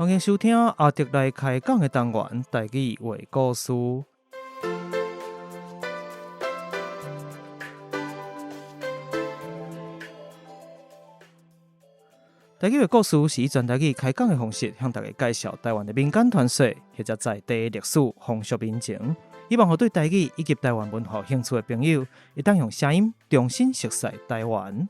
欢迎收听阿德来开讲的单元台语话故事。台语话故事是以全台语开讲的方式，向大家介绍台湾的民间传说或者在地历史、风俗民情，希望对台语以及台湾文化有兴趣的朋友，会当用声音重新熟悉台湾。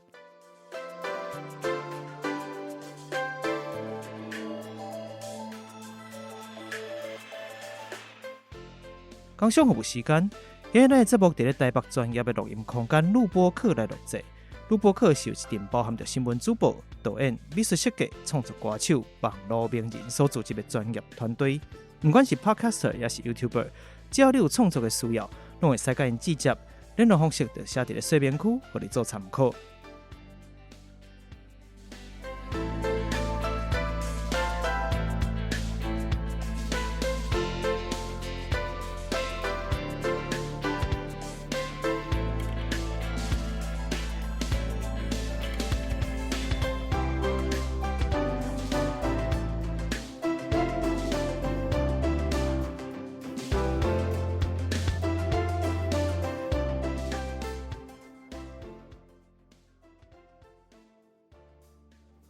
工商服务时间，今日的节目伫咧台北专业的录音空间录播课来录制。录播课是由一阵包含着新闻主播、导演、美术设计、创作歌手、网络名人所组织的专业团队。不管是 Podcaster 也是 YouTuber， 只要你有创作的需要，拢会使甲因直接联络方式就写伫咧说明区，互你做参考。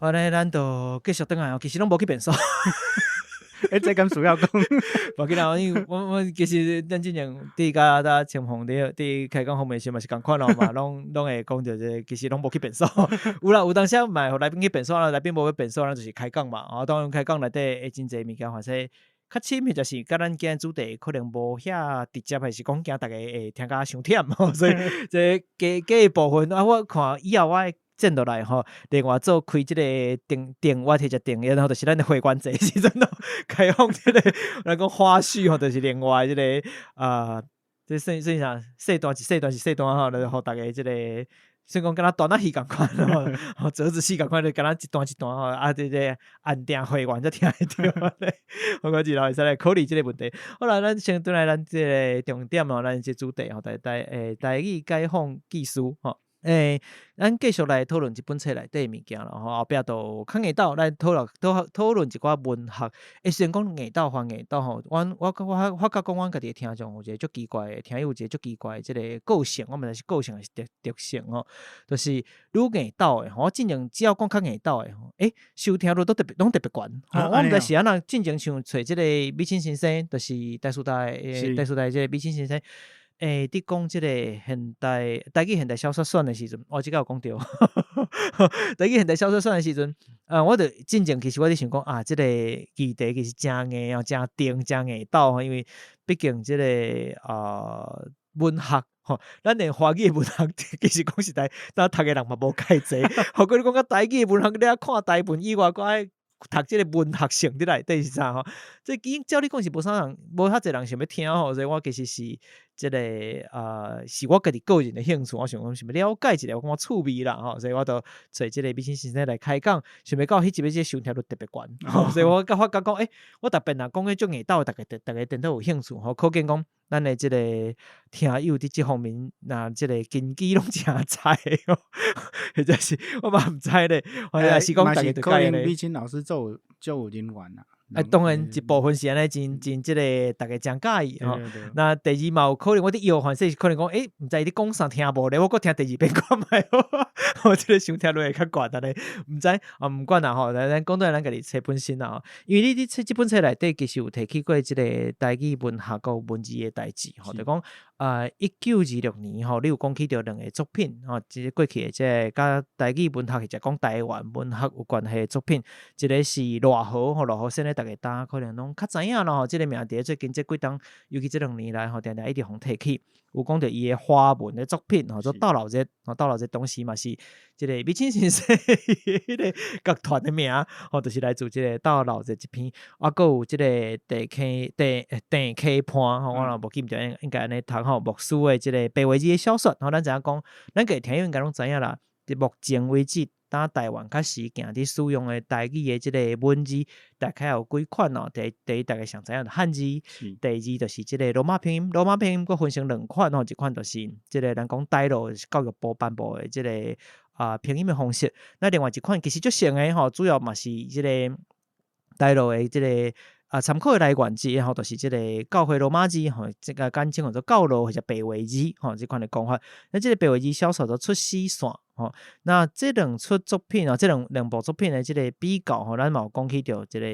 后来咱就继续转来哦，其实拢无去变数。这敢需要讲？无紧啦，因为我其实咱之前伫甲大情况伫开讲方面是嘛是共款咯嘛，拢会讲着这其实拢无去变数。有啦，有当时嘛，互来宾去变数啦，来宾无去变数，咱就是开讲嘛。当然开讲内底会真侪物件，或者较深或者是甲咱今日主题可能无遐直接，还是讲惊大家会听甲伤忝吼，所以这加部分啊，我看以后我转落来吼，另外做开即个订阅或者订阅，然后就是咱的会员制时阵咯，开放即个咱讲花絮吼，就是另外即个这算啥？细段是细段吼，就互大家即个。算讲敢若断仔戏共款吼，折子戏共款，就敢若一段一段吼，啊，这个安定会员才听会着咧。我讲之后会使来考虑即个问题。好啦，咱先转来咱即个重点吼，咱即主题吼，台语解放技术吼。咱继续来讨论一本册内底物件咯吼，后壁都较硬斗来讨论一寡文学。先讲硬斗还硬斗吼，我甲讲，阮家己的听众有一个足奇怪的，听友有一个足奇怪的即个个性，我毋知是个性还是特性吼，就是愈硬斗的吼，我进前只要讲较硬斗的吼，收听率拢特别悬。我毋知是安怎进前像找即个美清先生，就是台师大即个美清先生。伫讲即个台语现代小说选的时阵，即个有讲着。台语现代小说选的时阵，我着进前其实我伫想讲即个议题其实真硬哦，真定，真硬斗吼，因为毕竟即个文学吼，咱连华语文学其实讲实在，咱读的人嘛无介济。何况你讲台语文学，你看台本以外，佫爱读即个文学性伫内底是啥吼？这照你讲是无啥人，无遐侪人想要听吼，所以我其实是即个是我家己个人的兴趣，我想讲想要了解一下，我感觉趣味啦吼，所以我就找即个美清先生来开讲，想要到迄一个收听率特别悬，所以我甲发觉讲，我逐遍若讲迄种硬斗，大家电都有兴趣吼，可见讲咱的即个听友伫即方面，那即个根基拢真知吼，或者是我嘛毋知咧，或者是讲大家就可能美清老师就有人缘啦。当然一部分是安尼真即个大家真介意吼。那第二嘛有可能我伫摇环说可能讲毋知你讲啥听无咧，我搁听第二遍看卖我即个收听率会较悬咧，毋知毋管啦吼，咱讲到咱家己册本身啦，因为你即本册内底其实有提起过即个台语文学甲文字的代志吼，就讲1926年吼，你有讲起着两个作品吼，即过去的即个甲台语文学或者讲台湾文学有关系的作品，一个是罗河吼，罗河先咧大家可能拢较知影咯吼，即个名字最近即几档，尤其即2年来吼，定一直互提起，有讲着伊的华文的作品吼，做到老热，到老热当时嘛是即个美清先生迄个乐团的名吼，就是来自即个到老热一篇，佫有即个地溪畔吼，我若无记毋着应该安尼读吼，牧师的即个白话字的小说吼，咱知影讲，咱家听友应该拢知影啦，伫目前为止。当台湾较时行伫使用的台语的即个文字，大概有几款哦。第一大概上知影汉字，第二就是即个罗马拼音，佫分成2款吼，一款就是即个咱讲台路教育部颁布的即个拼音的方式，那另外一款其实足像的吼，主要嘛是即个台路的即个参考的来源之一吼，就是即个教会罗马字吼，即个简称叫做教路或者白话字吼，即款的讲法。那即个白话字销售做出西线吼，那这两出作品哦，这两部作品的即个比较吼，咱嘛有讲起着即个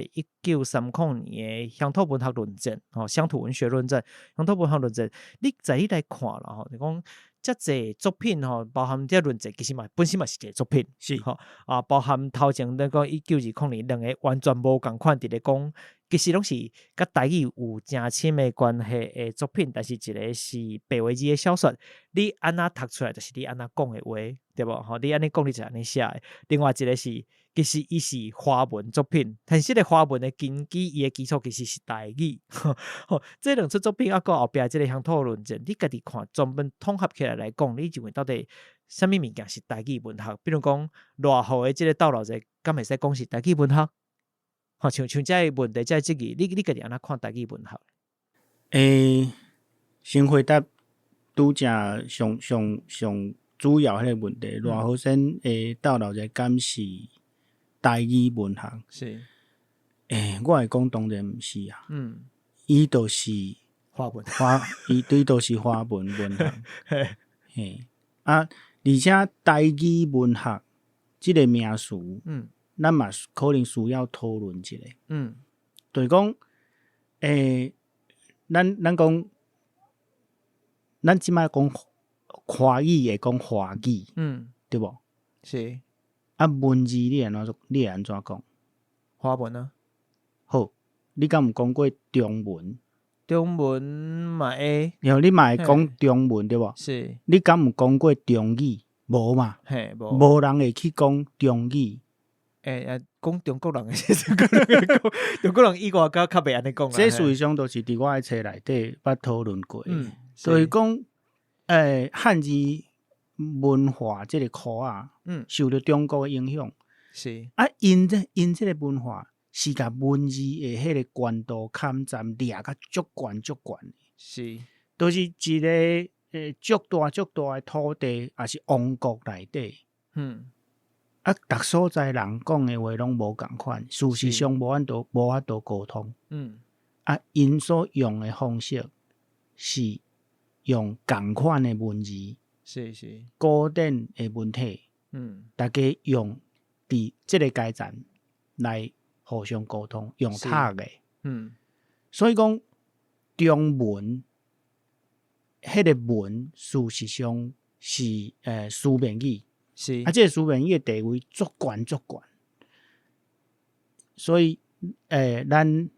1930年的乡土文学论证吼，乡土文学论证、乡土文学论证，你来看啦吼，就讲遮济作品吼，包含这论证其实嘛本身嘛是一个作品，是吼包含头前那个1920年两个完全无共款伫咧讲。其实拢是甲台语有正深的关系的作品，但是一个是白话字的小说，你安那读出来就是你安那讲的话，对无？吼，你安尼讲你就安尼写的。另外一个是，其实伊是华文作品，但是个华文的根基，伊的基础其实是台语。吼，这两出作品啊，个后壁即个乡土论证，你家己看全本统合起来讲，你认为到底什么物件是台语文学？比如讲偌好的即个道路者，敢会使讲是台语文学？好，像这个问题，这个你家己安怎看台语文学？先回答拄则上主要迄个问题，赖和生道路者敢是台语文学？是，我会讲当然毋是啊。伊就是华文，伊就是华文文学。嘿，而且台语文学即个名词，咱嘛可能需要讨论一下。就是讲，咱讲，咱即摆讲华语会讲华语，对无？是。文字你会安怎讲？华文啊。好，你敢有讲过中文？中文嘛会。然后你嘛会讲中文对无？是。你敢有讲过中语？无嘛。嘿，无人会去讲中语。讲中国人的，中国人以外较袂安尼讲啦。这事实上都是伫我的册内底捌讨论过。所以讲，汉字文化这个科啊，受到中国的影响。是啊，因这个文化是甲文字的迄个关度坎站掠甲足悬。是，都是一个足大的土地，也是王国内底。逐所在人讲的话拢无共款，事实上无法度沟通。因所用的方式是用共款的文字，是固定的文体，大家用伫即个阶层来互相沟通，用读的。所以讲中文迄个文，事实上是书面语。是这个书面语的地位足悬。所以咱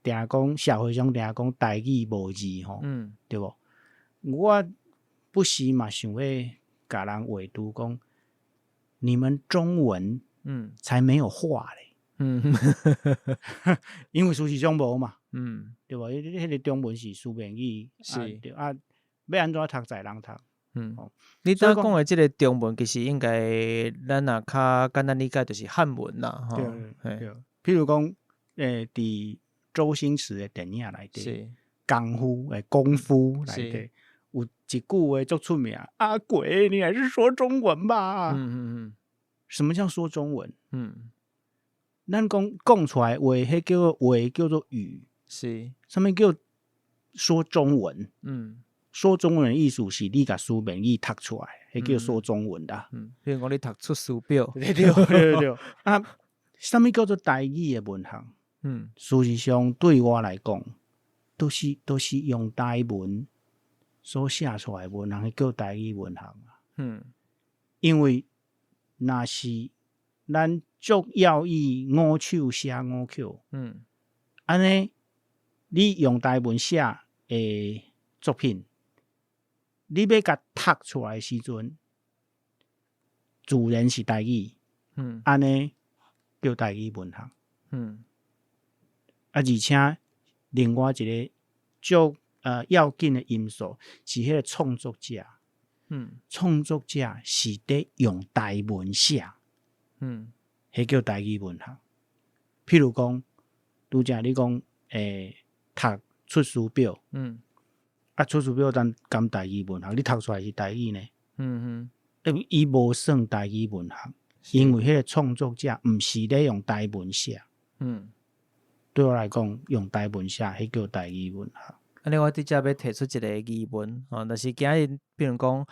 定讲社会上定讲台语无字吼，对无？我不时嘛想要甲人画图讲，你们中文才没有话咧。因为事实上无嘛，对无？迄个中文是书面语，是对啊，要安怎读在人读。你刚讲的这个中文，其实应该咱若较简单理解，就是汉文啦。对，譬如讲，伫周星驰的电影内底，功夫内底有一句话足出名，阿鬼，你还是说中文吧。什么叫说中文？咱讲出来话，迄叫做语。是，什么叫说中文？说中文的意思是你甲书面语读出来，迄叫说中文啦。比如讲你读出师表，对。啊，什么叫做台语的文学？事实上对我来讲，都是用台文所写出来的文学叫台语文学。因为若是咱足要以五手写五口，安尼你用台文写的作品。你要甲读出来的时阵，自然是台语，安尼叫台语文学。而且另外一个足要紧的因素是迄个创作者，创作者是伫用台文写，迄叫台语文学。譬如讲，拄则你讲读出师表，出师表咱讲台语文学，你读出来是台语呢？伊无算台语文学，因为迄个创作者毋是咧用台文写，对我来讲，用台文写，迄叫台语文学。安尼我伫遮要提出一个疑问，就是今日比如讲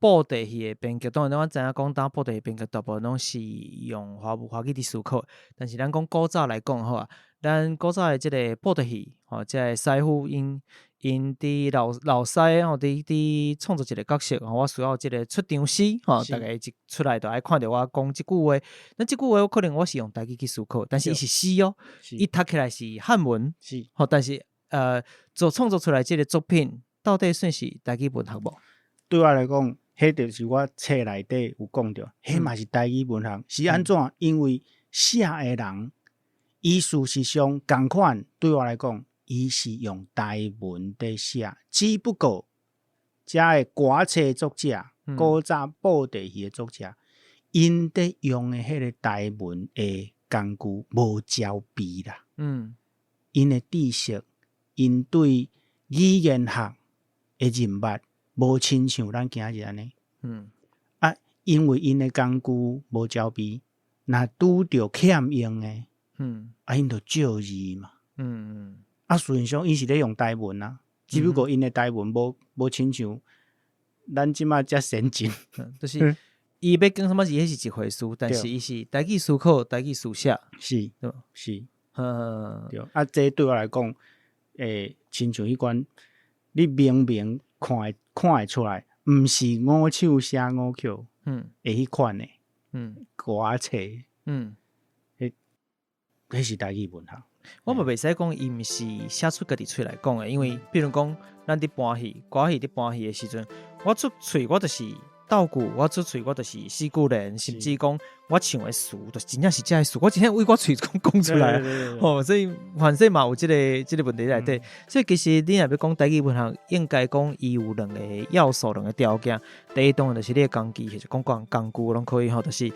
布袋戏的编剧，当然我知影讲当布袋戏编剧大部分拢是用华语伫思考，但是咱讲古早来讲好啊，咱古早的即个布袋戏，即个师傅因伫老师伫创作一个角色，我需要即个出场诗，大家一出来就爱看着我讲即句话，那即句话有可能我是用台语去思考，但是伊是诗哦，伊读起来是汉文，但是做创作出来即个作品，到底算是台语文学无？对我来讲，迄就是我册内底有讲着，迄嘛是台语文学。是安怎？因为写的人，伊事实上同款。对我来讲，伊是用台文在写，只不过遮的歌册作者、古早布袋戏的作者，因在用的迄个台文的工具无交臂啦。因的知识。因对语言学的认捌无亲像咱今日安尼，因为因的工具无交臂，若拄着欠用的，因就照字嘛，实际上伊是咧用台文啊，只不过因的台文无亲像咱即马遮先进，就是伊要讲什么字，迄是一回事，但是伊是台语思考、台语书写，是，对，这对我来讲。亲像迄款，你明明看会出来，毋是五手写五口，迄款的，歌册，迄是台语文学。我嘛袂使讲伊毋是写出家己喙来讲的，因为比如讲，咱伫搬戏、歌戏伫搬戏的时阵，我出喙我就是道具，我出喙我就是四句联，甚至讲我唱的词，就是真正是遮的词，我真正为我喙讲出来所以反正嘛有即个问题内底。所以其实你若要讲台语文学，应该讲伊有两个要素、两个条件。第一当然就是你的工具，或者讲工具拢可以就是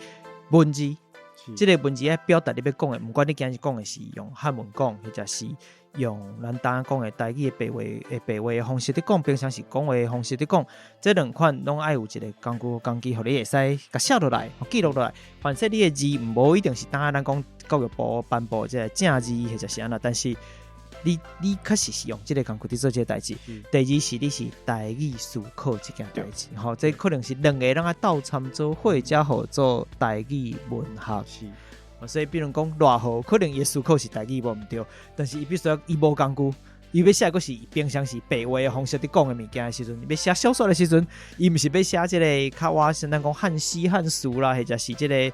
文字。即个文字要表达你要讲的，不管你今日讲的是用汉文讲，或者是用咱当讲的台语的白话的方式伫讲，平常时讲话的方式伫讲，这两款拢爱有一个工具，互你会使甲写落来、记录落来。反正你的字无一定是当咱讲教育部颁布即个正字，或者是安那，但是你确实是用即个工具伫做即个代志。第二是你是台语思考即件代志，这可能是两个人斗参做伙，才好做台语文学。所以比如讲偌好，可能伊的思考是台语无毋对，但是伊必须要伊无工具，伊要写个是平常时白话的方式伫讲的物件的时阵，要写小说的时阵，伊毋是要写即个较我像咱讲汉诗汉词啦，或者是即个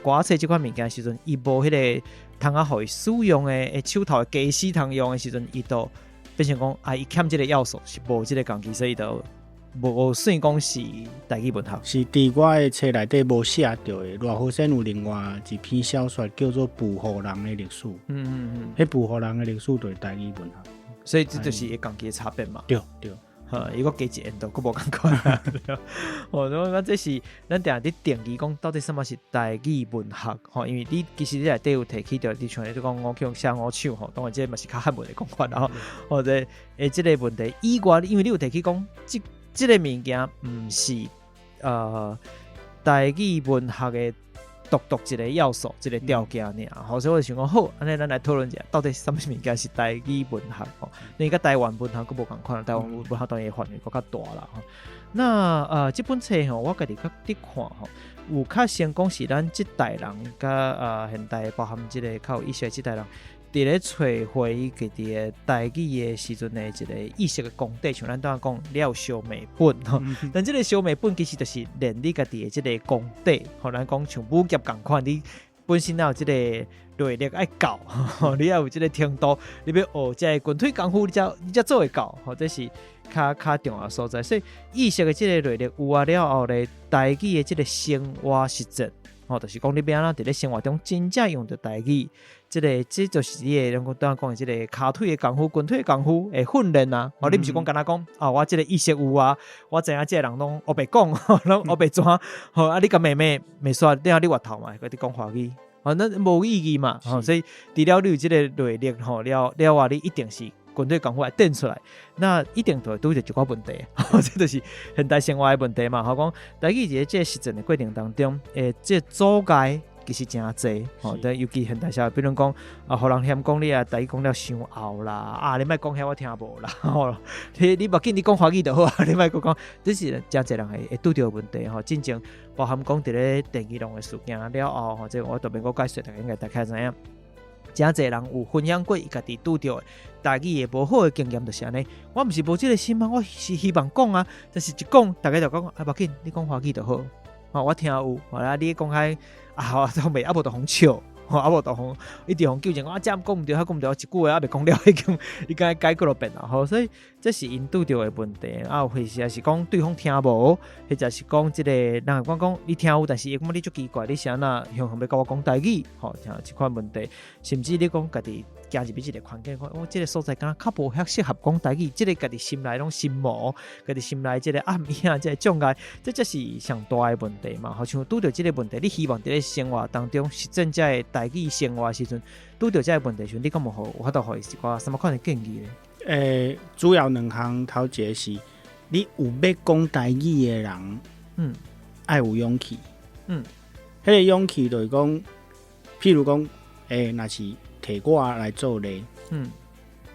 歌册即款物件的时阵，伊无迄个通互伊使用的手头的假诗通用的时阵，伊就变成讲伊欠即个要素是无即个工具，所以就无算讲是台语文学。是伫我的册内底无写到的。赖和先有另外一篇小说叫做《捕获人的历史》。迄捕获人的历史就是台语文学。所以这就是一个工具的差别嘛。对。伊个加一end都佫无共款。我这是咱定伫定义讲到底什么是台语文学因为你其实你内底有提起到，你像你讲我去写五手当然这嘛是较汉文的讲法啦或者这个问题以外，因为你有提起讲这个物件毋是台语文学的独一个要素，一个条件尔。所以我就想讲好，安尼咱来讨论一下，到底什么物件是台语文学你甲台湾文学佫无共款，台湾文学当然范围佫较大啦那这本册我家己较伫看有较先讲是咱即代人甲现代包含即个较有意识的即代人。伫咧找回家己的台语的时阵的一个意识的功底，像咱当讲了小美本但这个小美本其实就是练你家己的这个功底，咱讲像武侠同款，你本身有这个内力爱教你要有这个程度，你要学这个拳腿功夫，你才做会到这是较重要的所在。所以意识的这个内力有了后咧，台语的这个生活实践就是讲你要安怎伫咧生活中真正用到台语，这就是你的咱讲的这个骹腿的功夫、拳腿的功夫的训练啊。你毋是讲干那讲我这个意识有我知影这个人拢学白讲，拢学白怎你甲妹妹没说，等下你外头嘛，佮你讲华语那无意义嘛所以除了你有这个内力了话，你一定是军队功夫来展出来，那一定就会拄着一寡问题这就是现代生活的问题嘛。讲台语在这个实践的过程当中这阻碍其实真济吼，但尤其现代社会，比如讲互人嫌讲你台语讲了伤拗啦，你莫讲遐我听无啦，吼，你无紧你讲华语就好啊，你莫讲，这是真侪人会拄着问题吼，真正包含讲伫咧电机龙的事件了后吼，这我都免我解说，大家知影。真侪人有分享过伊家己拄着台语的无好的经验，就是安尼。我毋是无即个心啊，我是希望讲啊，但是一讲大家就讲无紧，你讲华语就好。我听有，你讲开都未无就互笑，无就互一直互纠正，我这样讲毋对，遐讲毋对，一句话未讲了，已经改过了变啦。所以这是因拄着的问题啊，或者是讲对方听无，或者是讲即个人讲你听有，但是讲你足奇怪，你是安那向要甲我讲台语，听即款问题，甚至你讲家己加入即个环境，我即个所在敢较无遐适合讲台语，即个家己心内拢心魔，家己心内即个暗影，即个障碍，这才是上大的问题嘛。好像拄着即个问题，你希望伫咧生活当中实践即个台语生活时阵，拄着即个问题时，你敢有法度互伊一寡什么款的建议咧？主要两项，头一个是你有要讲台语的人，爱有勇气，迄个勇气就是讲，譬如讲，若是摕我来做例，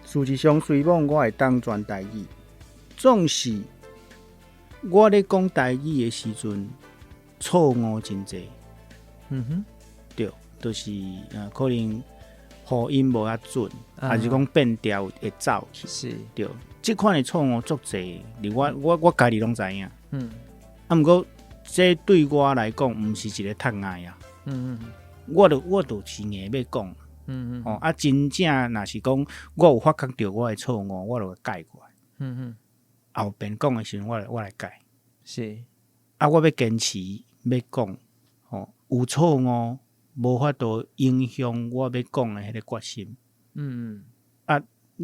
事实上虽然我会当转台语，总是我咧讲台语的时阵，错误真济，对，就是可能发音无遐准，还是讲变调会走去，是，对，即款的错误足济，我家己拢知影，毋过这对我来讲，毋是一个窒碍啊，我就是硬要讲。真正若是讲我有发觉到我的错误，我就会改过来。后边讲的时阵，我来改。是我要坚持要讲，有错误无法度影响我要讲的迄个决心。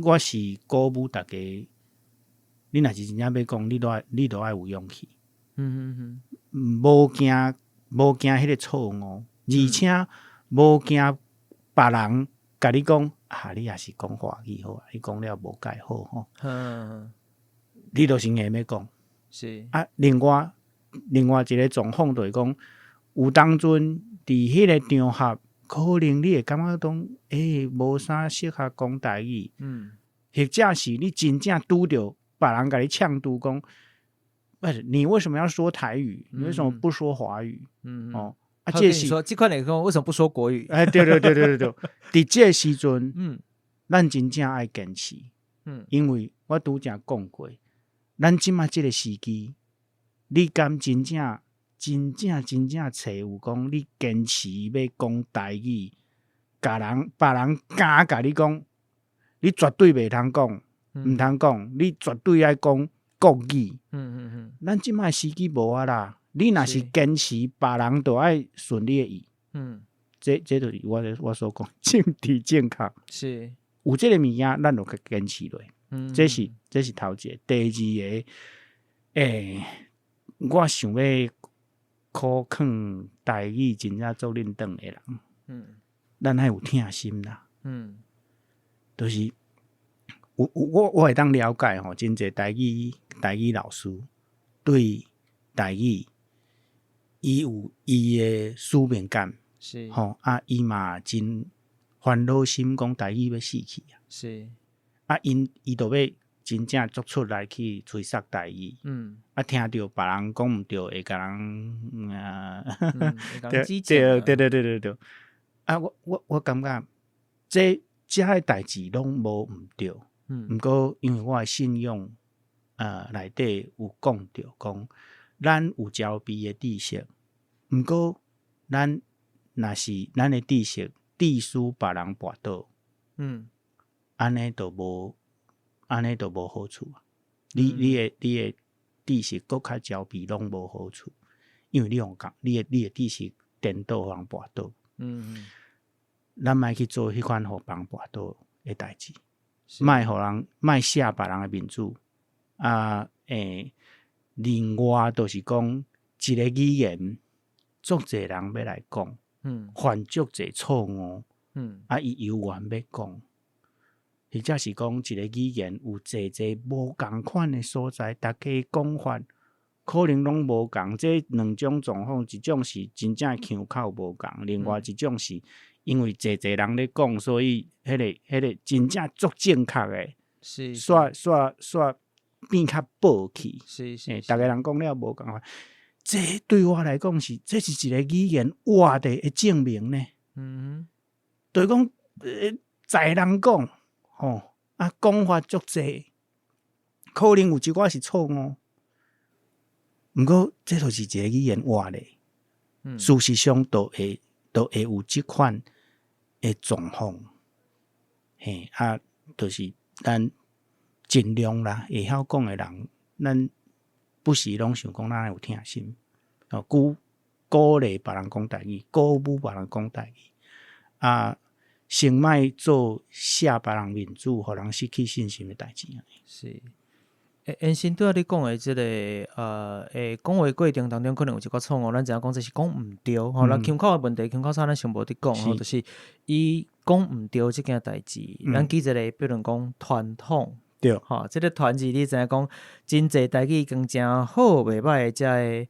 我是鼓舞大家，你若是真正要讲，你都爱有勇气。无惊迄个错误，而且无惊。别人甲你讲你也是讲华语好，你讲了无介好吼。你就是硬要讲。是另外一个状况就是讲，有当阵伫迄个场合，可能你会感觉讲，无啥适合讲台语。或者是你真正拄着别人甲你呛拄讲，你为什么要说台语？你为什么不说华语？这是说这款来讲，为什么不说国语？对，伫这时阵，咱真正爱坚持，因为我拄则讲过，咱即马这个时机，你敢真正找有讲，你坚持要讲台语，别人敢甲你讲，你绝对袂通讲，唔通讲，你绝对爱讲国语。咱即马时机无啊啦。你若是坚持，别人都爱顺你的意。这就是我所讲政治正确。是有这个物件，咱就去坚持落。这是头一个。第二个，我想要考劝台语真正做认同的人，咱爱有疼心啦。就是我会当了解吼，真侪台语老师对台语。伊有伊的使命感，是伊嘛真烦恼心，讲台语要死去啊！是伊就要真正作出来去吹杀台语，听到别人讲毋对，会甲人对，我感觉这的代志拢无毋对，毋过因为我的信用内底有讲到讲。咱有交臂的知识，毋过咱若是咱的知识致使别人跋倒，安尼都无好处啊！你的知识搁较交臂拢无好处，因为你的知识颠倒互人跋倒。咱莫去做迄款互别人跋倒的代志，莫写别人的面子另外就是讲，一个语言，足侪人要来讲，犯足侪错误，伊有缘要讲，或者是讲一个语言有侪无共款的所在，大家讲法可能拢无共。这两种状况，一种是真正腔口无共，另外一种是因为侪人咧讲，所以迄个真正足正确诶，煞变较暴气。逐个人讲了无共法。这对我来讲这是一个语言活的证明呢。就是讲，在人讲，讲法足济，可能有一寡是错误，毋过这就是一个语言活的。事实上都会有即款的状况。就是咱尽量啦，会晓讲的人，咱不时拢想讲咱有听心，鼓励别人讲台语，鼓舞别人讲台语，先莫做写别人面子，互人失去信心的代志。是，延伸对你讲的这个讲话过程当中可能有一个错误，咱知影讲这是讲毋对，咱腔口的问题，腔口差咱想无伫讲，就是伊讲毋对这件代志，咱举一个，比如讲传统。对，这个传字你知影讲，真侪台语讲真好袂歹，才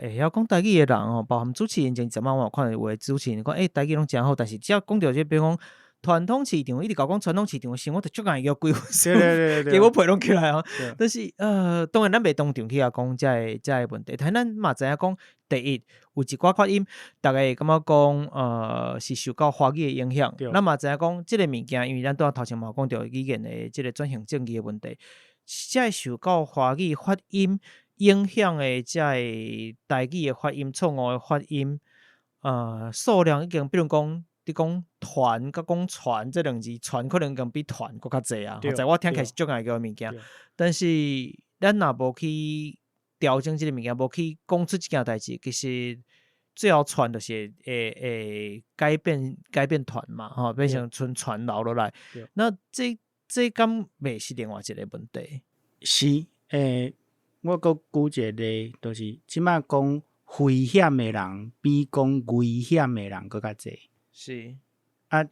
会晓讲台语的人包含主持人前阵仔我有看有主持人讲，台语拢真好，但是只要讲到这，比如讲传统市场，一直讲传统市场的时候，我就足敢叫几分，对，给我配拢起来但是当然咱袂当场去讲这问题，但咱嘛知影讲，第一有一寡发音，大家会感觉讲是受到华语的影响，咱嘛知影讲这个物件，因为咱头前嘛讲到语言的这个转型正义的问题，才受到华语发音影响的这台语的发音、错误的发音，数量已经比如讲。你讲团甲讲传这两字，传可能更比团更较济啊。在我听起是足爱个物件，但是咱若无去调整这个物件，无去讲出这件代志，其实最后传就是会改变团嘛，变成纯传流落来。那这敢袂是另外一个问题？是我搁举一个例，就是即摆讲危险的人比讲危险的人更较济。是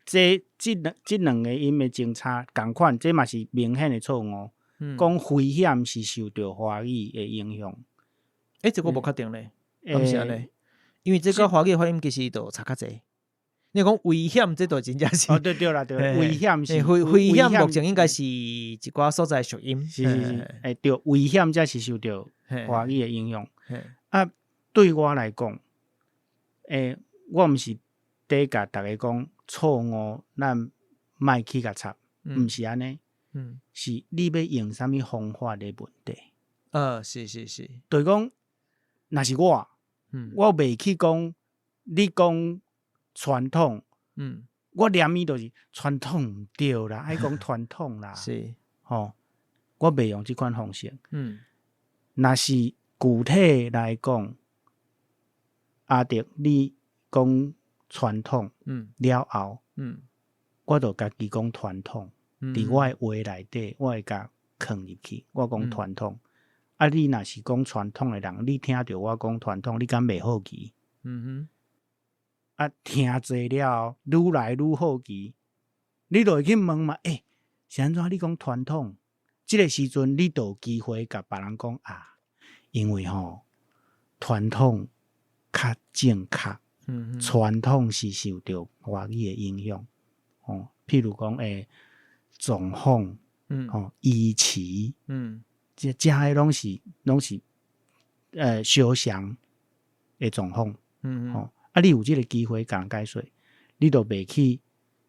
这两个音的争差同款，这嘛是明显的错误。讲危险是受到华语的影响。这个无确定咧，敢是安尼？因为这个华语的发音其实都差较济。你讲危险，这都真正是对啦，危险是危险，目前应该是一寡所在属音。是，对，危险才是受到华语的影响。对我来讲，我毋是。第一甲大家讲错误，咱莫去甲插，毋是安尼，是你要用啥物方法的问题。是，就是讲，若是我袂去讲，你讲传统，我念伊就是传统毋对啦，爱讲传统啦，是，我袂用即款方式。若是具体来讲，阿迪你讲。传统了后，我就家己讲传统，伫我的话内底，我会甲藏入去。我讲传统，你若是讲传统的人，你听到我讲传统，你敢袂好奇？听济了，愈来愈好奇，你就会去问嘛？是安怎？你讲传统，这个时阵你就有机会甲别人讲因为传统较正确。传统是受到华语的影响，譬如讲状况，仪式，这些拢是相像的状况，你有这个机会甲人解说，你就袂去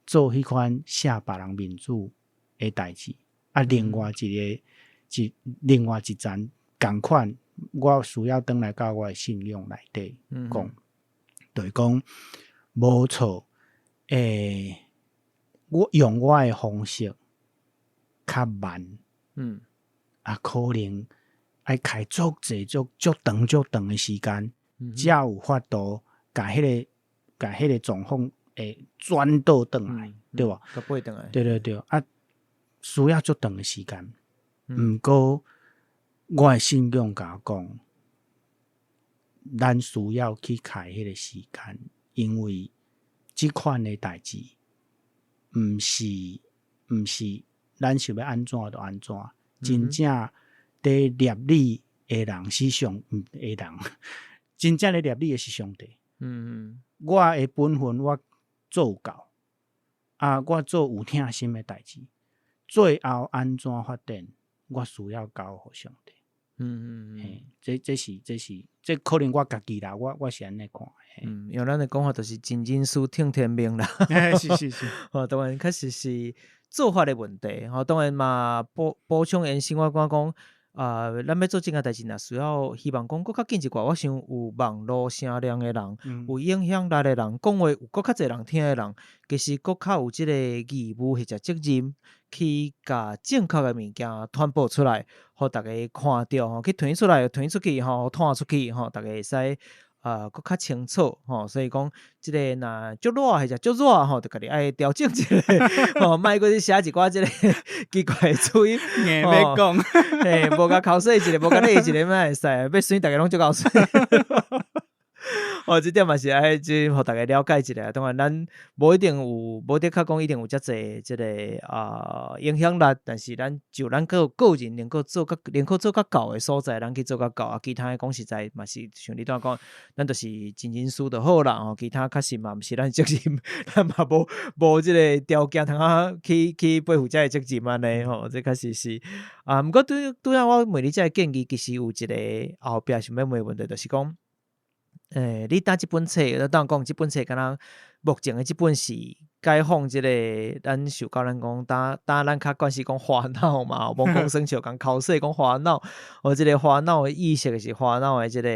做迄款写别人面子的代志。另外一站同款，我需要转来到我的信用内底讲。就是讲无错，我用我的方式较慢，可能要开足济足长的时间，才有法度甲迄个状况转倒转来，对吧？对，需要足长的时间。毋过我的信用甲我讲。咱需要去开迄个时间，因为即款的代志，毋是咱想要安怎就安怎，真正伫立理的人是上的人，真正咧立你的是上帝。我的本分我做有够，我做有疼心的代志，最后安怎发展，我需要交互上帝。这可能我家己啦，我是安尼看。用咱的讲法就是真人事听天命啦。是，当然确实是做法的问题。当然嘛，补充延伸我讲。咱要做这件代志，需要希望讲，搁较紧一寡。我想有网络声量的人，有影响力的人，讲话有搁较侪人听的人，其实搁较有这个义务或者责任，去把正确的物件传播出来，互大家看到，去传出来，传出去，传出去，大家会使。搁较清楚所以讲即个若足热还是足热就家己爱调整一下莫搁去写一寡即个奇怪的词语要讲无甲口水一个无甲你一个嘛会使要算大家拢足够算这点嘛是爱即互大家了解一下。当然咱无一定有，无得较讲一定有遮济即个影响力，但是咱就咱个人能够做较够的所在，咱去做较够其他讲实在嘛是像你当讲，咱就是真人事就好啦其他确实嘛毋是咱责任，咱嘛无即个条件通去背负遮个责任安尼这确实是毋过拄仔我问你遮个建议，其实有一个后壁想要问问题，就是讲。你打这本册，当然讲这本册，敢若目前的这本是解放这个咱受教咱讲打咱较惯是讲花脑嘛，无讲生笑讲口水讲花脑，这个花脑的意识是花脑的这个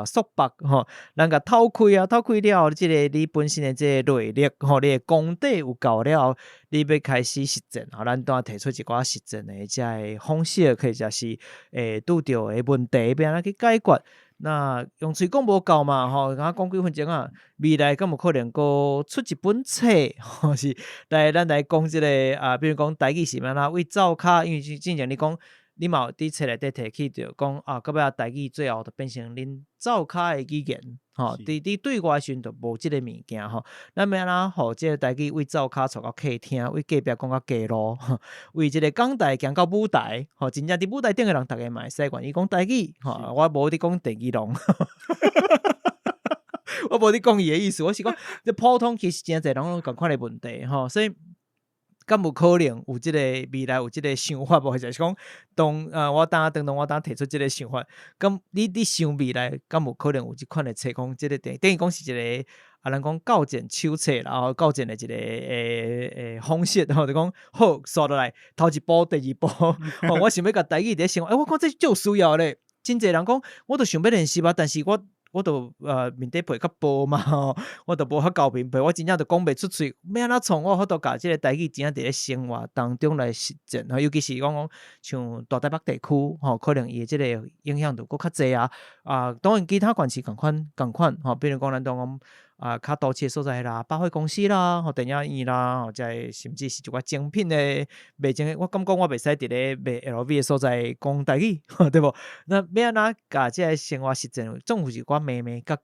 束缚咱甲透开了，这个你本身的这个内力你的功底有够了，你要开始实践咱当然提出一寡实践的这个方式，可以就是拄到的问题要安怎去解决。那用嘴讲无够嘛刚讲几分钟未来敢有可能搁出一本册是咱来讲这个比如讲台语是安怎为灶骹，因为之前你讲你嘛有伫册内底提起着讲到尾台语最后就变成恁灶骹的语言伫对外时就无即个物件咱要安怎互即个台语为灶骹传到客厅，为隔壁讲到街路为即个讲台行到舞台真正伫舞台顶的人，大家嘛会使愿意讲台语我无伫讲地语龙我无伫讲伊的意思，我是讲这普通其实真侪人拢共款的问题所以敢有可能有即个未来有即个想法无？或者是讲我当提出即个想法，咁你想未来敢有可能有即款的册讲即个等于讲是一个咱讲教简手册啦，教简的一个方式就讲好刷落来头一步第二步我想要甲台语伫想我讲这就需要咧，真侪人讲我都想要练习但是我都面底皮较薄嘛我都无较厚面皮，我真正都讲袂出嘴，要安怎创我都甲即个台语真正伫咧生活当中来实践尤其是讲像大台北地区可能伊即个影响度搁较济当然其他县市共款比如讲咱讲较都市的所在啦，百货公司啦电影院啦甚至是一寡精品的卖精，我感觉我袂使伫咧卖 LV 的所在讲台语对无？那要安怎甲即个生活实践，总有一寡眉角，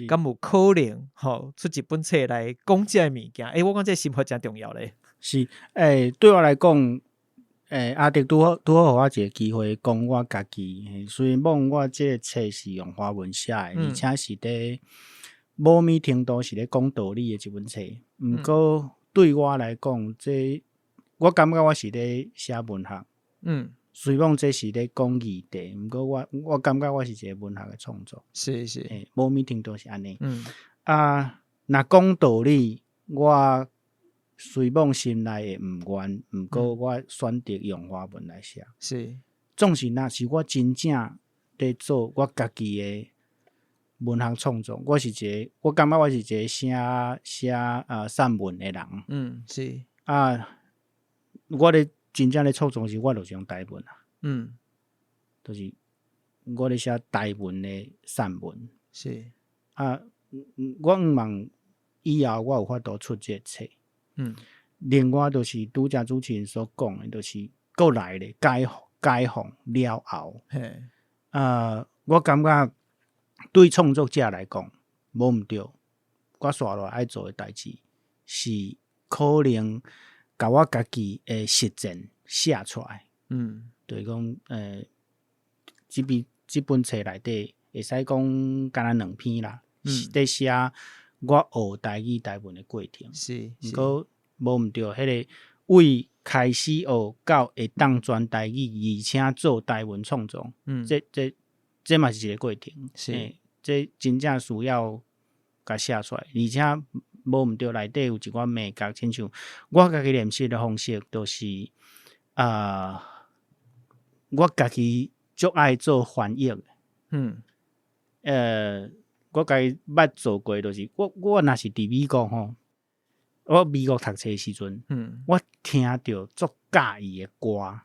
敢有可能出一本册来讲即个物件我讲这生活真重要咧。是对我来讲阿迪拄好互我一个机会讲我家己虽然讲我这个册是用华文写的而且是伫某咪程度是咧讲道理的一本册，毋过对我来讲我感觉我是咧写文学虽然这是咧讲议题，毋过我感觉我是一个文学的创作，是某咪程度是安尼若讲道理我虽然心内的毋愿，毋过我选择用华文来写，是总是若是我真正咧做我家己的文学创作，我感觉我是一个写散文的人是我咧真正咧创作时我就是用台文就是我咧写台文的散文是我毋望以后我有法度出这个册另外就是拄则主持人所讲的，就是过来咧解放了后我感觉对创作者来讲无毋对，我刷落爱做的代志是可能甲我家己的实践写出来就是讲即本册内底会使讲敢若2篇啦，在写我学台语台文的过程。是，毋过无毋对，迄个为开始学到会当转台语，而且做台文创作，这嘛是一个过程。是，这真正需要甲写出来，而且无毋对，内底有一寡美感，亲像我家己练习的方式，就是我家己足爱做翻译。我家己捌做过，就是我若是伫美国吼，我美国读册的时阵，我听到足介意的歌，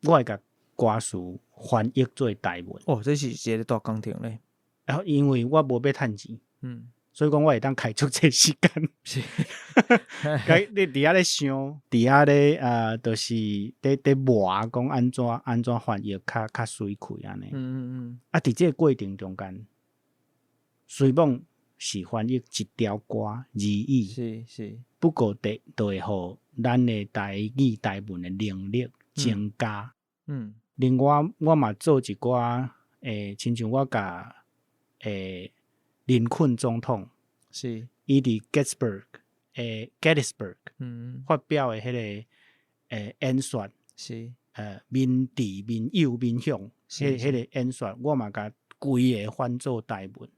我会甲歌词翻译做台文。哦，这是一个大工程咧。然后因为我无要趁钱，所以讲我会当开足这时间。是，你伫遐咧想，伫遐咧就是伫磨讲安怎翻译较水开安尼。伫这个过程中间，随便是翻译一条歌字语，是，不过就会互咱的台语台文的能力增加。另外我嘛做一寡亲像我甲林肯总统是伊伫 Gettysburg 发表的迄个演说是民治民友民享迄个演说，我嘛甲规个翻做台文。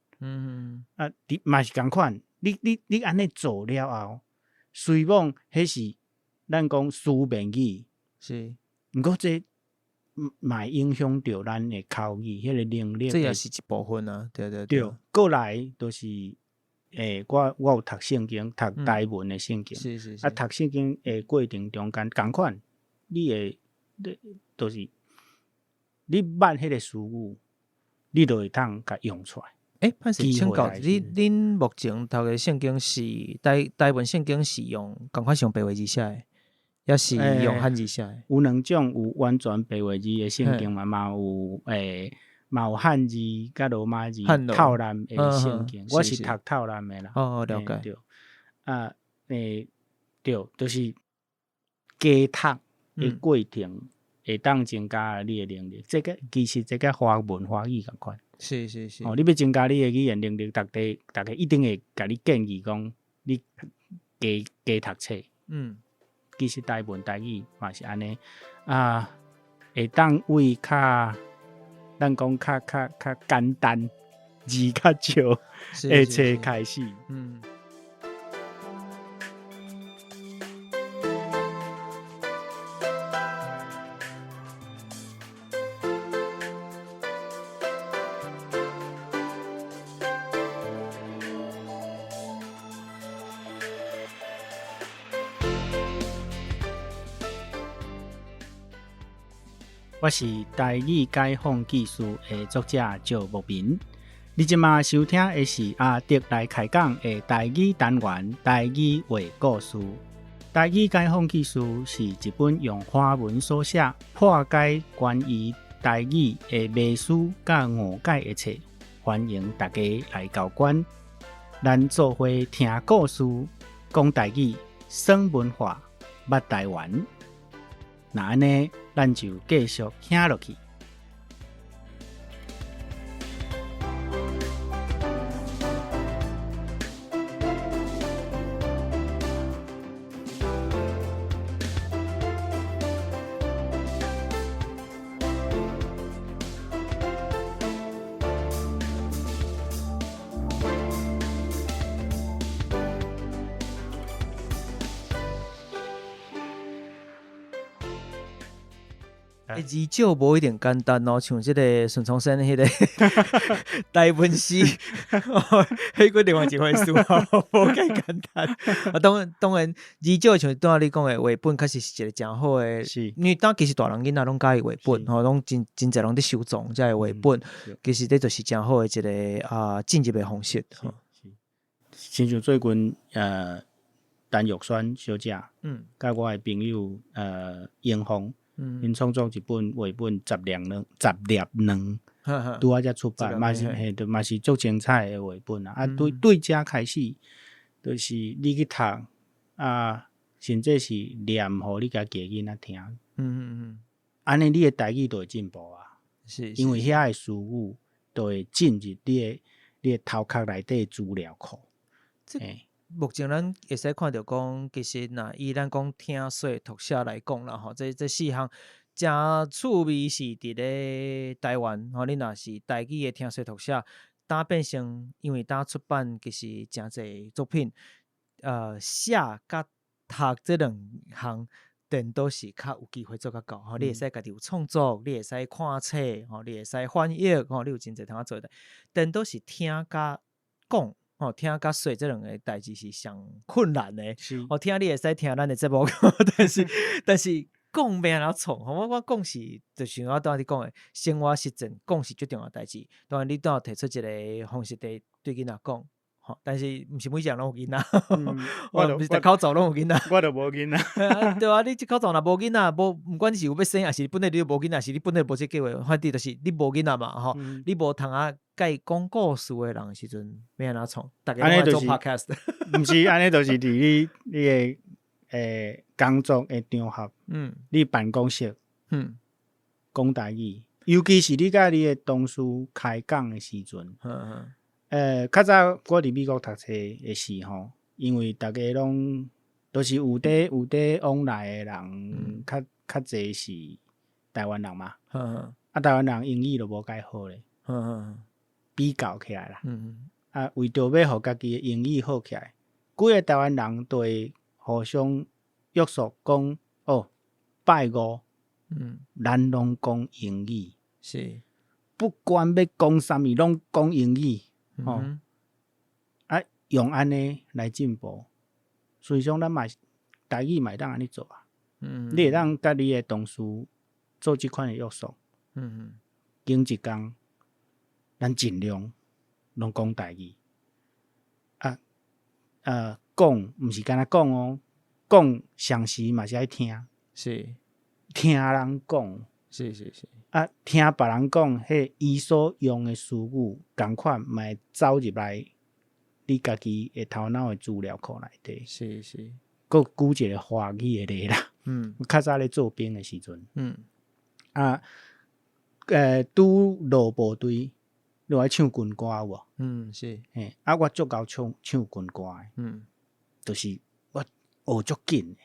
嘛是共款，你安尼做了后，虽望迄是咱讲书面语，是，毋过这嘛会影响到咱的口语迄个能力，这也是一部分啊。对。过来就是我有读圣经，读台文的圣经，是读圣经的过程中间，共款你就是你捌迄个词语，你就会当甲用出来。歹势请教恁目前读的圣经是台文圣经是用共款用白话字写的，也是用汉字写的？有2种，有完全白话字的圣经嘛有汉字甲罗马字套蓝的圣经，我是读套蓝的啦。了解。对，对，就是加读的过程会当增加你的能力。其实这个华文华语共款。是。你要增加你的语言能力，大家一定会甲你建议讲，你加读册。其实台文台语嘛是安尼会当为咱讲较简单字较少的册开始。我是台语解放技术的作者赵木民，你即马收听的是阿德来开讲的台语单元台语话故事。台语解放技术是一本用华文所写破解关于台语的迷思甲误解的册，欢迎大家来交关，咱做伙听故事，讲台语，耍文化，捌台湾。那安尼，咱就继续听落去。字少无一定简单哦，像即个孙中山迄个台文诗，迄个另外一回事哦，无介简单。当然，字少像拄仔你讲的话本，确实是一个真好的。是，因为其实大人囡仔拢介意话本，吼，拢真侪人伫收藏遮个话本，其实这就是真好的一个进入的方式。亲像最近陈玉轩小姐，甲我的朋友英峰。因创作一本绘本十粒卵，拄仔才出版，嘛是足精彩的绘本啊！对遮开始，就是你去读甚至是念互你家己囡仔听，安尼你的台语就会进步啊！是，因为遐个事务都会进入你的头壳内底资料库。目前咱会使看到讲，其实呐，以咱讲听说读写来讲啦，吼，这四项真趣味是伫咧台湾，吼，你若是台语的听说读写，当变成因为当出版其实真侪作品，写甲读这两项。电都是较有机会做较高，吼，你会使家己有创作，你会使看册，吼，你会使翻译，吼，你有真侪通做的。电都是听甲讲，吼，听甲说这两个代志是上困难的。哦，听你会使听咱的节目，但是讲袂安怎创？我讲是，就是我当你讲的，生活实践讲是最重要的代志。当然，你都要提出一个方式对囡仔讲。但是毋是每一项拢有囡仔，毋是逐口罩拢有囡仔，我就无囡仔，对啊，你即口罩若无囡仔，毋管你是有要生，还是你本来你无囡仔，是你本来无这计划，反正就是你无囡仔嘛，吼，你无通啊，甲伊讲故事的人时阵，要安怎创？大家拢做 podcast， 毋是安尼，就是伫你的工作的场合，你办公室，讲台语，尤其是你甲你的同事开讲的时阵。较早我伫美国读册的时候，因为大家拢都是有在往来的人，较侪是台湾人嘛。台湾人英语都无介好咧，比较起来啦。为着要互家己的英语好起来，几个台湾人都会互相约束讲拜五，咱拢讲英语，是不管要讲啥物，拢讲英语。用安尼来进步，所以讲咱嘛台语嘛会当安尼做啊。你会当甲你的同事做即款的约束。经一工，咱尽量拢讲台语。讲毋是干那讲哦，讲上时嘛是爱听，是听人讲，是。听别人讲，迄伊所用的词语，共款嘛会走入来你家己的头脑的资料库内底。是。佫举一个华语的例啦。较早咧做兵的时阵，拄落部队，落来唱军歌有无？是。我足够唱军歌的。就是我学足紧的，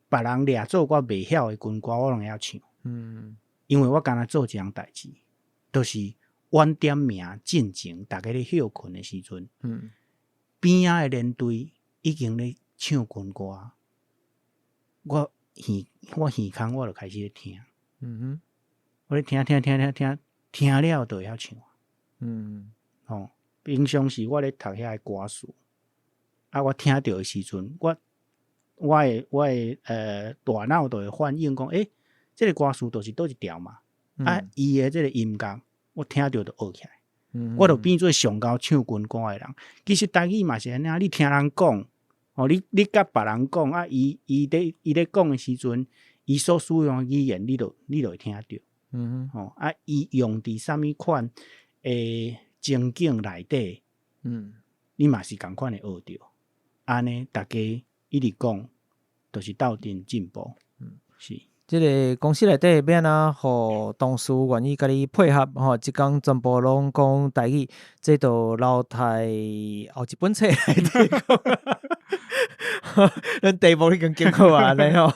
别人掠做我袂晓的军歌，我拢会晓唱。因为我干那做一样代志，就是晚点名进前，大家咧休困的时阵，边仔的连队已经咧唱军歌，我耳孔我就开始咧听，我咧听了就会晓唱。平常时我咧读遐个歌词，我听到的时阵，我的大脑就会反应讲，这个歌词就是倒一条嘛，伊的这个音乐我听到就学起来，我就变做上高唱军歌的人。其实台语嘛是安尼，你听人讲，你甲别人讲，伊咧讲的时阵，伊所使用的语言你就会听到。伊用伫啥物款的情景内底，你嘛是共款的学着。安尼大家一直讲，就是斗阵进步。是。即个公司内底要安怎互同事愿意甲你配合吼，即工全部拢讲台语，这就留待后一本册内底讲。咱第一步已经经过啊，安尼吼。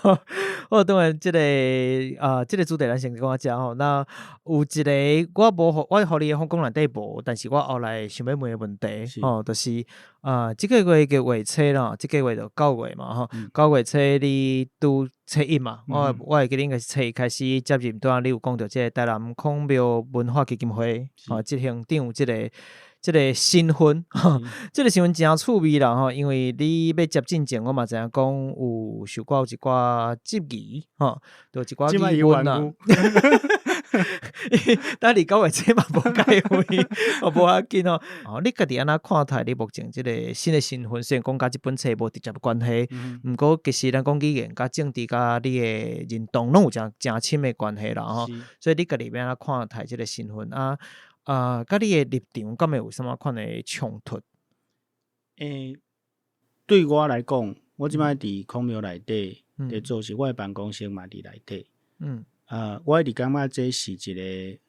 我当然，即个主题咱先讲遮吼。那有一个我互你的讲内底无，但是我后来想要问的问题吼，就是即个月嘅月册啦，即个月就9月嘛吼，9月册你拄册1嘛，我会记得应该是册1开始接任，拄仔你有讲到即个台南孔庙文化基金会执行长有即个身份，即个身份真趣味啦吼，因为你要接进前，我嘛知影讲有受过有一寡质疑吼，就一寡疑问啦。但你9月册嘛无解释，无要紧哦。你家己安怎看待你目前即个新的身份？虽然讲甲即本册无直接关系，毋过其实咱讲语言、甲政治、甲你的认同，拢有真深的关系啦吼。所以你家己要安怎看待即个身份啊？甲你的立场，敢会有啥物款的冲突？对我来讲，我即摆伫孔庙内底伫做事，我的办公室嘛伫内底。我一直感觉这是一个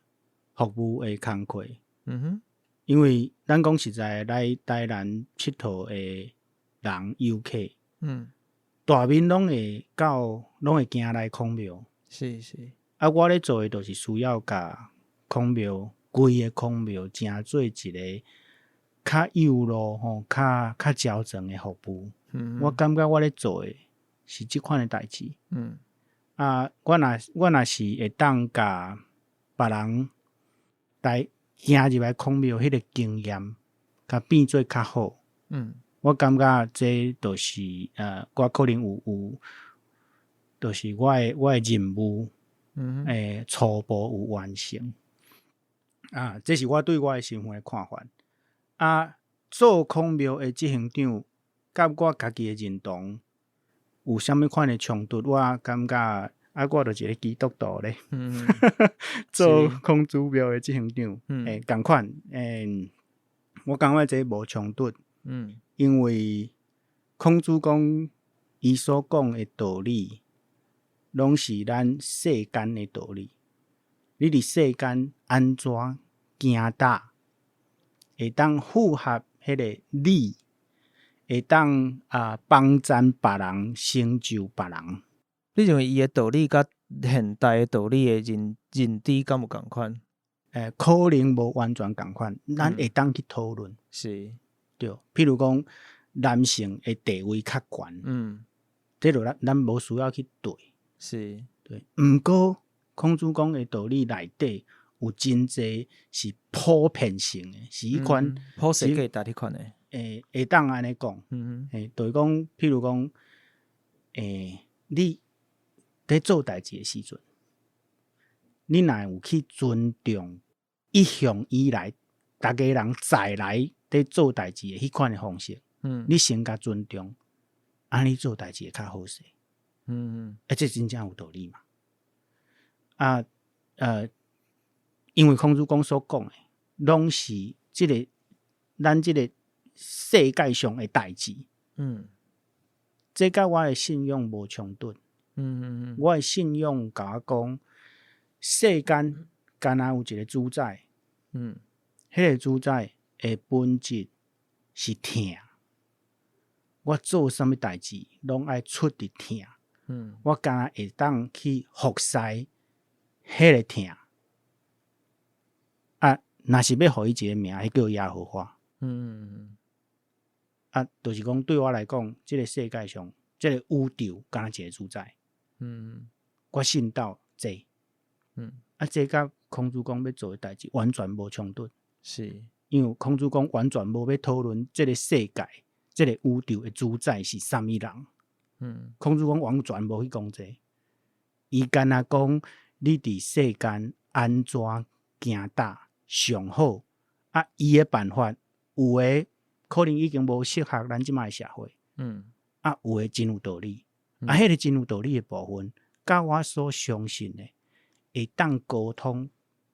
服务的工课。哼，因为咱讲实在来台南佚佗的人游客，大面拢会行来孔庙。是。啊，我咧做的就是需要甲孔庙规个孔庙成做一个较有路吼，较矫正的服务。我感觉我咧做的是即款的代志。啊，我若是会当甲别人来行入来孔庙迄个经验，甲变做较好。我感觉这就是我可能有，就是我的任务，初步有完成。啊，这是我对我的身份的看法。啊，做孔庙的执行长，甲我家己的认同有啥物款的冲突？我感觉我就是一个基督徒咧。做孔子庙的执行长，同款，我感觉这无冲突。因为孔子讲伊所讲的道理，拢是咱世间的道理。你伫世间安怎行踏，会当符合迄个理，会当帮赞别人，成就别人。你认为伊的道理甲现代的道理的认知敢有共款？可能无完全共款，咱会当去讨论。是，对。譬如讲，男性的地位较悬，这就咱无需要去对。是，对。毋过，孔子讲的道理内底有真济是普遍性的，是迄款普世价值迄款的。会当安尼讲。就是讲，譬如讲，你在做代志的时阵，你若有去尊重一向以来大家人在来在做代志的迄款的方式，你先甲尊重，安尼做代志会较好势。这真正有道理嘛？因为孔子讲所讲的，拢是咱这个世界上的代志。这甲我的信仰无冲突。我的信仰甲我讲，世间敢若有一个主宰，迄个主宰的本质是疼。我做啥物代志，拢爱出伫疼。我敢若会当去服侍迄个疼。若是要互伊一个名，迄叫耶和华。就是讲对我来讲，这个世界上，这个宇宙敢若一个主宰。我信到这。这甲孔子讲要做的代志完全无冲突。是，因为孔子讲完全无要讨论这个世界、这个宇宙的主宰是啥物人。孔子讲完全无去讲这。伊干那讲你伫世间安怎行踏上好。伊的办法有的可能已经无适合咱即卖社会。有的真有道理。迄个真有道理的部分，甲我所相信的，会当沟通，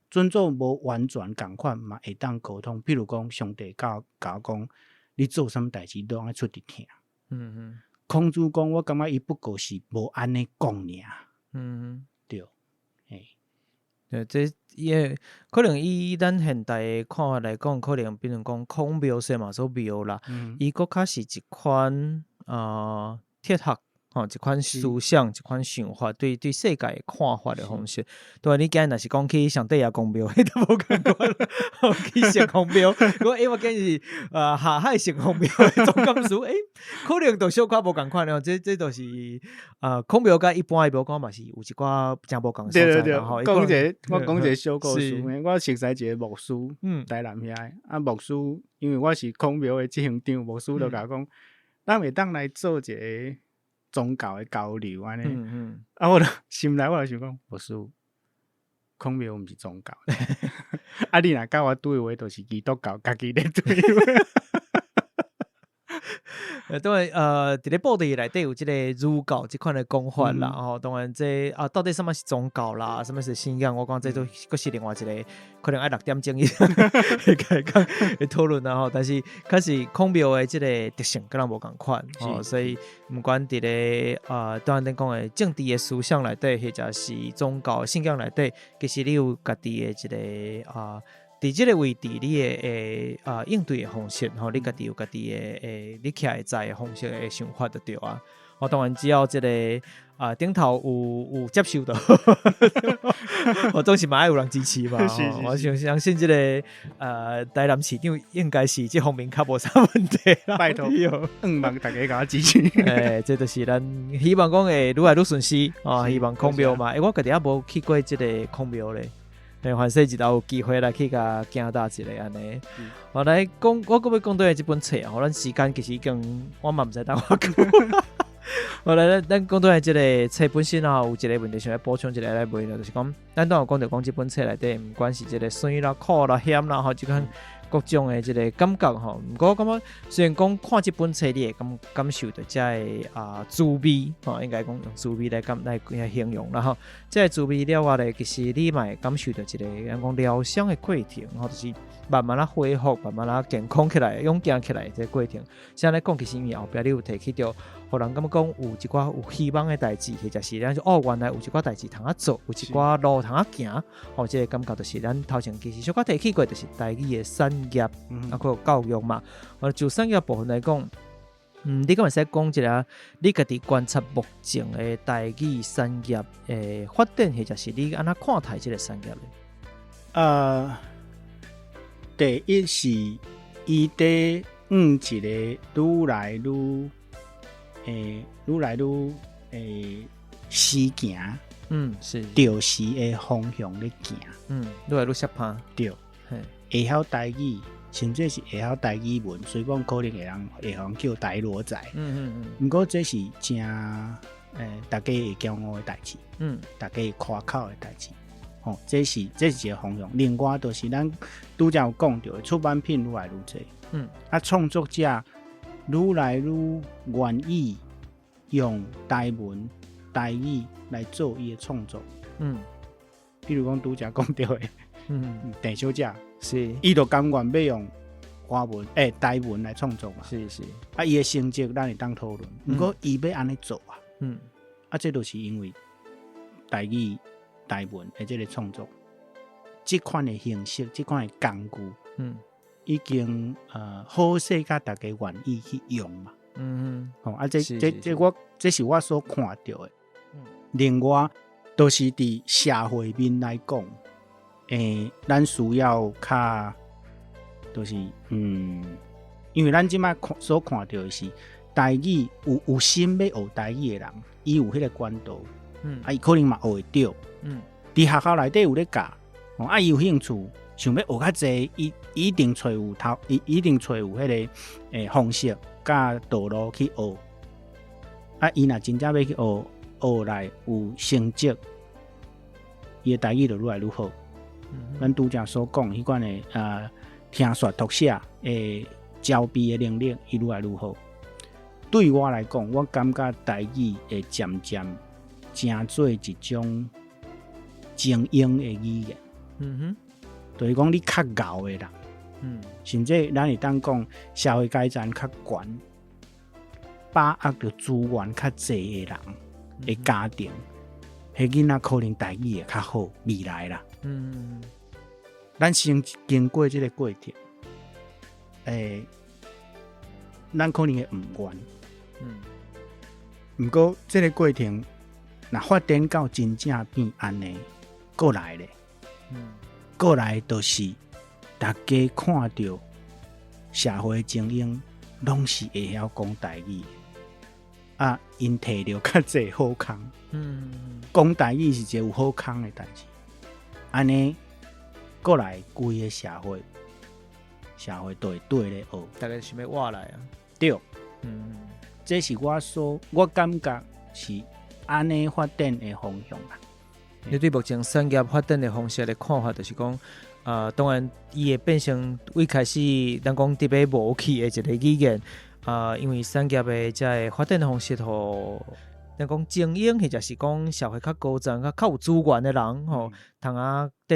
准做无完全共款嘛，会当沟通。譬如讲，上帝甲我讲，你做啥物代志都爱出伫疼。孔子讲，我感觉伊不过是无安尼讲尔。对。这也可能以咱现代的看法来讲，可能比如讲孔庙说嘛，所庙啦，伊佫较是一款哲学。一款思想，一款想法，对世界的看法的方式。对，你今日若是讲去上帝爷公庙，迄都无共款。去圣公庙，我今日是下海圣公庙的总干事，可能就小可无共款了。这都是公庙甲一般的庙讲嘛，是有一寡真无共所在。对，我讲一个小故事。我熟悉一个牧师，台南遐牧师，因为我是孔庙的执行长，牧师就甲我讲，咱会当来做一个宗教的交流安尼。我就心内我就想讲，牧师，孔庙毋是宗教。你若甲我对话，就是基督教家己咧对话。当然伫咧报道内底有即个儒教即款的讲法啦，吼、当然这到底什么是宗教啦，什么是信仰，我讲这都佫是另外一个可能爱6点钟以上的讨论啦吼。但是确实孔庙的即个特性跟咱无共款，所以不管伫咧当然讲的政治的思想内底，或者是宗教信仰内底，其实你有家己的一个伫即个位置，你的应对的方式，吼，你家己有家己的你徛会在的方式的想法就对啊。当然只要即个顶头有接受到，我总是嘛爱有人支持嘛。我相信即个台南市长应该是即方面较无啥问题啦。拜托，望大家甲我支持。这就是咱希望讲会愈来愈顺遂啊！希望孔庙嘛，我家己也无去过即个孔庙咧。凡说一道有机会来去甲行大一下安尼。我来讲，我搁要讲对这本册啊，咱时间其实已经我嘛毋知当我讲。后来咱讲对这个册本身啊，有一个问题想要补充一下来问就是讲，咱都有讲到讲这本册内底，毋管是这个酸啦、苦啦、咸啦，吼，就讲各种的这个感觉吼。不过我感觉虽然讲看这本册，你会感受到这个滋味吼，应该讲用滋味来形容啦吼。这个滋味了话咧，其实你嘛会感受到一个人讲疗伤的过程，吼，就是慢慢恢复、慢慢健康起来、勇健起来这个过程。像来讲，其实后壁你有提起到，互人感觉讲有一寡有希望的代志，或者是咱说原来有一寡代志通啊做，有一寡路通啊行，这个感觉就是咱头前其实小可提起过，就是台语的产业，还有教育嘛。就产业部分来讲，你敢会使讲一下，你家己观察目前的台语产业的发展，或者是你安怎看待这个产业咧？第一是伊伫一个愈来愈时行，是着时的方向咧行，愈来愈适拍，对，会晓台语，甚至是会晓台语文，所以讲可能会晓叫台罗仔，不过这是真大家会骄傲的代志，大家会夸口的代志。这是一个方向。另外就是咱拄则有讲到的出版品愈来愈多，创作者愈来愈愿意用台文、台语来做伊的创作。比如讲拄则讲到的，郑小姐是，伊就甘愿要用华文、台文来创作嘛。是，伊的成绩咱会当讨论，不过伊要安尼做啊，这就是因为台语。台文的这个创作，这款的形式，这款的工具，已经好势甲大家愿意去用嘛。这是我所看到的。另外，都是伫社会面来讲，咱需要较，就是因为咱即摆所看到的是台语有心要学台语的人，伊有迄个管道。伊可能嘛学会到，伫学校内底有咧教，伊有兴趣，想要学较济，伊一定找有迄个方式甲道路去学。伊若真正要去学来有成绩，伊的台语就愈来愈好。咱拄则所讲迄款的听说读写交臂的能力，伊愈来愈好。对我来讲，我感觉台语会渐渐成做一种精英的语言，就是讲你较敖的人，甚至咱会当讲社会阶层较悬，把握着资源较济的人的家庭，迄囡仔可能台语会较好，未来啦。咱先经过这个过程，咱可能会唔愿，不过这个过程。那发展到真正变安尼，过来咧，过来就是大家看到社会精英拢是会晓讲台语，因摕到较济好康，讲台语是一个有好康的代志，安尼过来规个社会都会对咧学，大概想要活来啊，对，这是我感觉是。安尼发展的方向啦。你对目前产业发展的方式的看法，就是讲，当然伊会变成一开始咱讲特别无去的一个语言，因为产业的这发展方式吼。咱讲精英，或者是讲社会较高层、较有资源的人，吼，通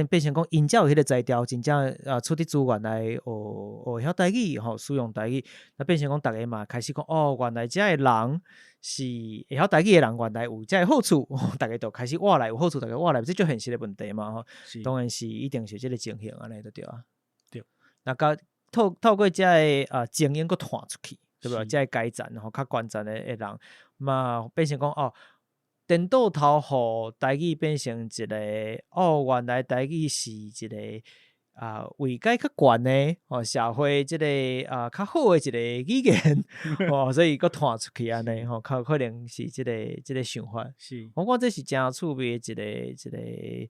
变成讲因才有迄个才调，真正出啲资源来学晓台语，吼，使用台语，那变成讲大家嘛开始讲，原来这个人是会晓台语的人，原来有这个好处，大家就开始活来有好处，大家活来，这就现实的问题嘛，吼，当然是一定是这个情形安尼就对啊。对，那透过这个精英个传出去。对吧？这改站吼，较关键的人嘛，变成讲颠倒头，互台语变成一个原来台语是一个位阶较悬的社会这个较好的一个语言所以个传出去安尼较可能是这个想法。是，我讲这是真趣味的一个。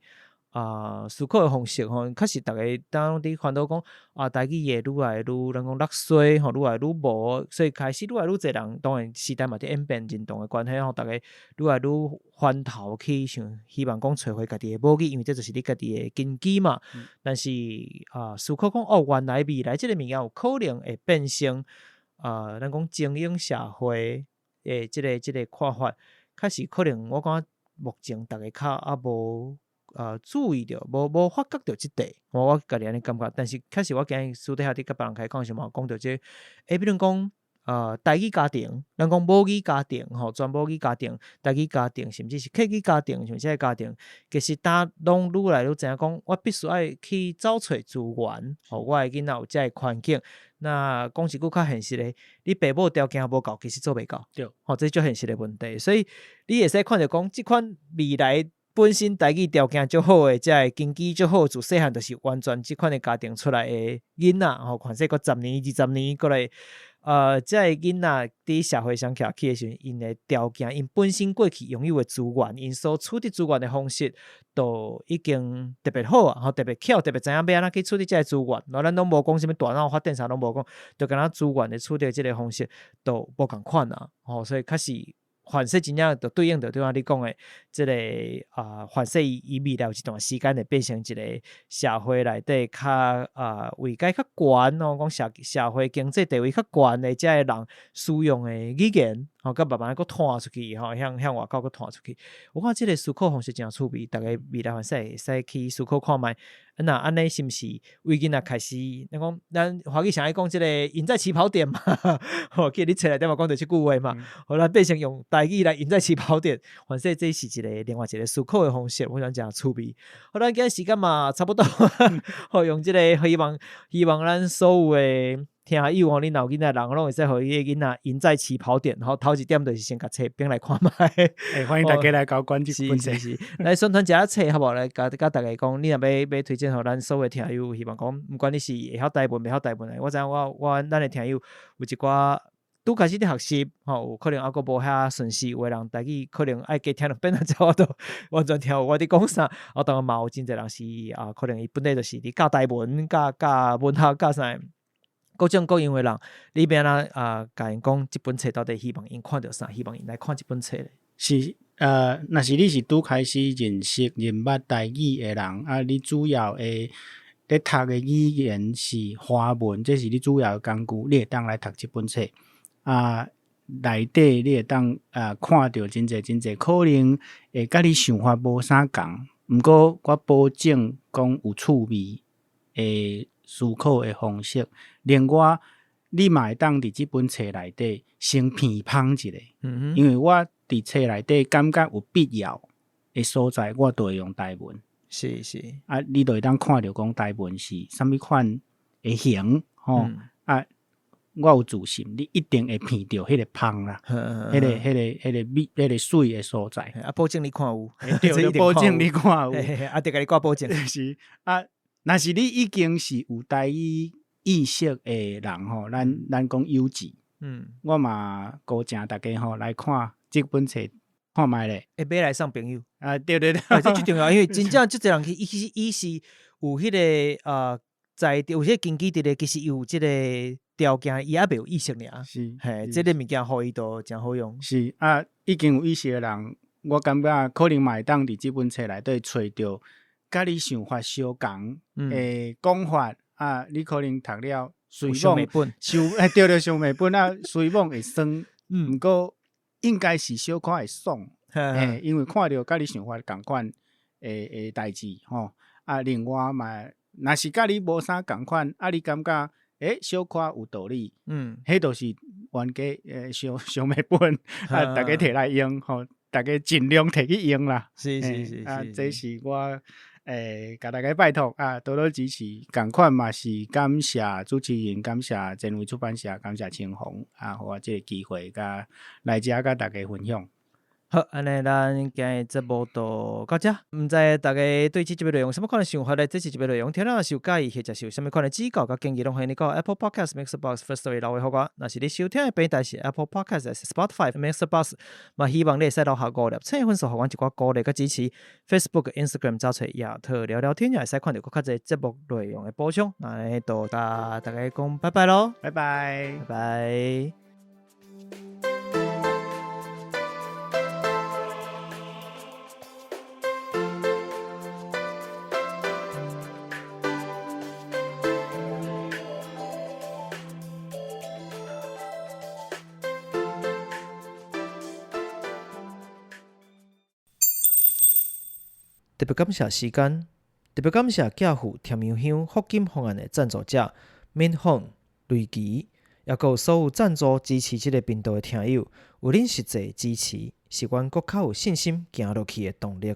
思考的方式确实大家当伫烦恼讲台语也愈来愈人讲落衰愈来愈无，所以开始愈来愈侪人，当然时代嘛伫演变认同的关系大家愈来愈翻头去想，希望讲找回家己的母语，因为这就是你家己的根基嘛。但是思考讲原来未来这个物件有可能会变成咱讲精英社会的这个看法，确实可能我感觉目前大家较无。注意到，无发觉到这块，我家己安尼感觉，但是确实我今日私底下伫甲别人开讲时嘛，讲到这，比如讲台语家庭，咱讲母语家庭全母语家庭，台语家庭，甚至是客语家庭，像这个家庭，其实拢愈来愈知影讲，我必须要去找找资源，我的囡仔有这个环境。那讲一句较现实的，你父母条件无够，其实做袂到，对，这就现实的问题。所以你会使看到讲，这款未来。本身台语条件足好的，这经济足好，自细汉就是完全这款的家庭出来的囡仔，看说个10年、20年过来，这囡仔伫社会上徛起的时候，因的条件，因本身过去拥有的资源，因所处理资源的方式，都已经特别好啊，特别巧，特别知影要安怎去处理这个资源。然后咱拢无讲什么大脑发展啥拢无讲，就敢若资源的处理这个方式都无共款啊，所以确实。反射真正就对应着对啊，你讲的这个反射伊未来有一段时间会变成一个社会内底较位阶较悬讲社会经济地位较悬的这个人使用的语言，甲慢慢个传出去向外口个传出去。我看这个思考方式真趣味，大家未来反射会使去思考看卖。那安尼是毋是为囡仔开始？咱华语常爱讲这个赢在起跑点嘛？记你册内底嘛讲到这句话嘛？后来变成用台语来赢在起跑点，反正这是一个另外一个思考的方式，我想讲趣味。好，咱今日时间嘛差不多，用这个希望咱所有的听友你若有囡仔人拢会使互伊个囡仔赢在起跑点，头一点就是先甲册并来看卖。欢迎大家来交关注本册，来宣传一下册好无？来甲大家讲，你若要推荐互咱所有听友，希望讲，不管你是会晓台文，袂晓台文的，我知影咱的听友有一寡拄开始伫学习，有可能还阁无遐顺势，有的人台语可能爱加听两遍才我都完全听我伫讲啥。当然嘛有真侪人是可能伊本来就是伫教台文、教文学、教啥。各种各样的人，你要安怎甲因讲这本册到底希望因看到啥？希望因来看这本册咧。是若是你是拄开始认识捌台语的人你主要的咧读的语言是华文，这是你主要的工具，你会当来读这本册内底你会当看到真侪可能会甲你想法无啥共，毋过我保证讲有趣味的思考的方式，另外你嘛会当伫即本册内底先偏芳一下，因为我伫册内底感觉有必要的所在，我都会用台文。是你就会当看到讲台文是啥物款的型我有自信，你一定会偏到迄个芳啦，迄个美、迄个水的所在。保证你看有，对，保证你看有，得甲你挂保证。是若是你已经是有台语意识的人咱讲优质，我嘛鼓励大家来看这本册，看卖咧，会买来送朋友对，这最重要，因为真正这人伊是有迄个在有些经济伫咧，其实有这个条件，伊也未有意识尔，是这个物件互伊都真好用。是已经有意识的人，我感觉可能嘛会当伫这本册内底找到甲你想法相共的讲法你可能读了随上网本对上美本啊，随网会酸，毋过应该是小可会爽，因为看到甲你想法共款诶代志吼。啊，另外嘛，若是甲你无啥共款，啊，你感觉小可有道理，迄就是原价上美本啊，大家摕来用吼，大家尽量摕去用啦。是啊，这是我甲大家拜托啊，多多支持。共款嘛是感谢主持人，感谢前卫出版社，感谢清风啊，互我这个机会甲来遮甲大家分享。好，安尼咱今日节目就到这。毋知大家对这集内容有什么款的想法呢？这集内容听了是有介意，或者是有什么款的指教甲建议，拢欢迎你到 Apple Podcast、Mixerbox、Firstory 留言互我。若是你收听的平台是 Apple Podcast、Spotify、Mixerbox， 嘛希望你会使留下5粒星分数，互阮一寡鼓励甲支持。Facebook、Instagram 找找亚特聊聊天，也会使看到较侪节目内容的补充。那就大家讲拜拜咯，拜拜，拜拜。特别感谢时间，特别感谢教父甜苗香福金方案的赞助者敏凤、雷奇，也有所有赞助支持这个频道的听友，有恁实际支持，是阮更较有信心行落去的动力。